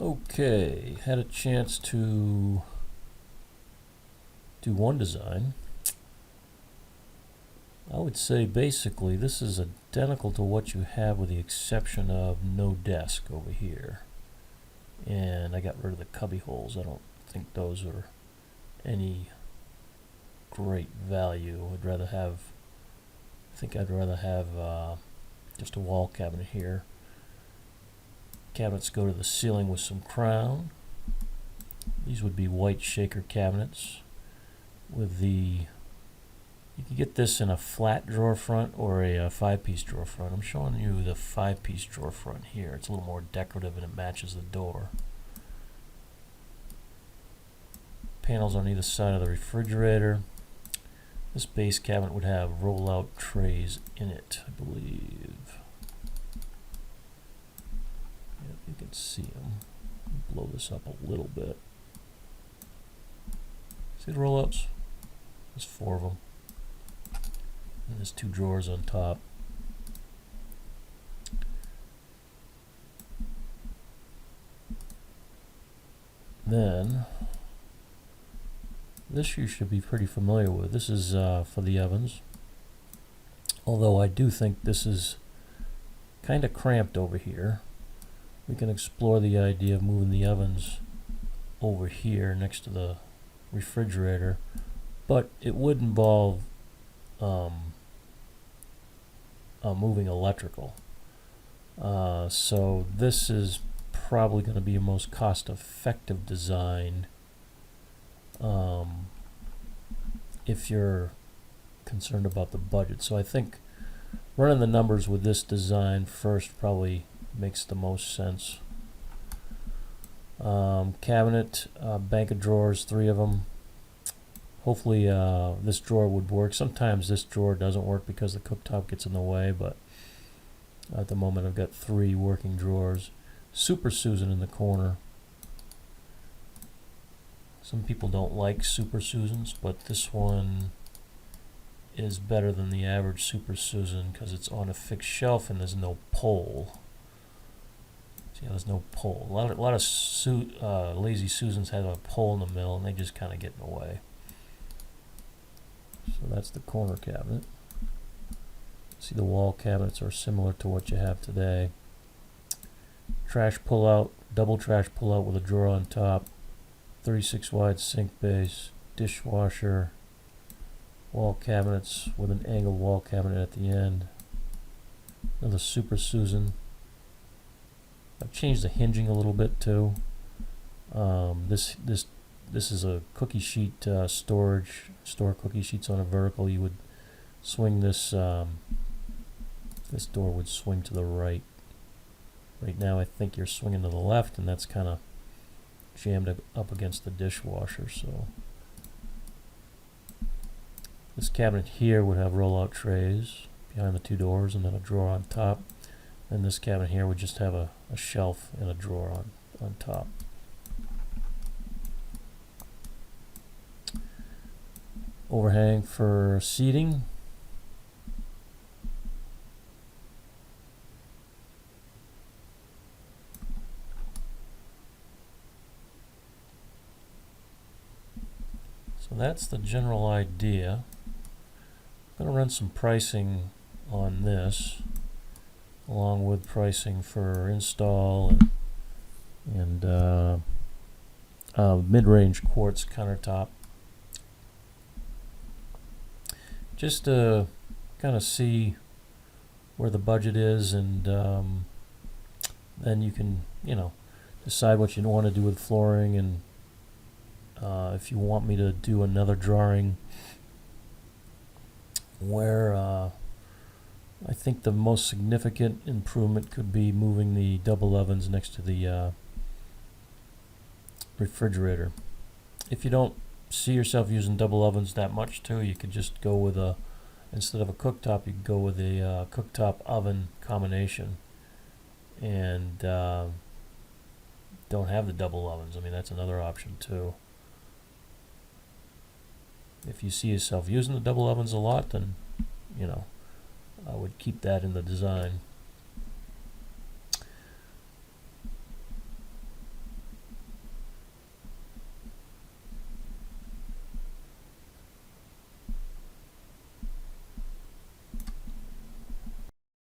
Okay, had a chance to do one design. I would say basically this is identical to what you have with the exception of no desk over here. And I got rid of the cubby holes. I don't think those are any great value. I'd rather have just a wall cabinet here. Cabinets go to the ceiling with some crown. These would be white shaker cabinets with the, you can get this in a flat drawer front or a five-piece drawer front. I'm showing you the five-piece drawer front here. It's a little more decorative and it matches the door. Panels on either side of the refrigerator. This base cabinet would have roll-out trays in it, I believe. Yep, you can see them. Blow this up a little bit. See the roll-outs? There's 4 of them. And there's 2 drawers on top. Then, this you should be pretty familiar with. This is for the ovens. Although I do think this is kind of cramped over here. We can explore the idea of moving the ovens over here next to the refrigerator, but it would involve moving electrical. So this is probably going to be a most cost-effective design if you're concerned about the budget. So I think running the numbers with this design first probably makes the most sense. Cabinet, bank of drawers, 3 of them. Hopefully this drawer would work. Sometimes this drawer doesn't work because the cooktop gets in the way, but at the moment I've got 3 working drawers. Super Susan in the corner. Some people don't like Super Susans, but this one is better than the average Super Susan because it's on a fixed shelf and there's no pole. See, there's no pole. A lot of lazy Susans have a pole in the middle and they just kind of get in the way. So that's the corner cabinet. See, the wall cabinets are similar to what you have today. Trash pull-out, double trash pull-out with a drawer on top. 36 wide sink base, dishwasher, wall cabinets with an angled wall cabinet at the end. Another Super Susan. I've changed the hinging a little bit too. This is a cookie sheet storage. Store cookie sheets on a vertical. You would swing this. This door would swing to the right. Right now, I think you're swinging to the left, and that's kind of jammed up against the dishwasher. So this cabinet here would have roll-out trays behind the 2 doors, and then a drawer on top. And this cabinet here would just have a shelf and a drawer on top. Overhang for seating. So that's the general idea. I'm going to run some pricing on this, along with pricing for install and mid-range quartz countertop. Just to kind of see where the budget is, and then you can, decide what you want to do with flooring, and if you want me to do another drawing where I think the most significant improvement could be moving the double ovens next to the refrigerator. If you don't see yourself using double ovens that much too, you could just go with instead of a cooktop, you could go with a cooktop oven combination, and don't have the double ovens. I mean, that's another option too. If you see yourself using the double ovens a lot, then I would keep that in the design.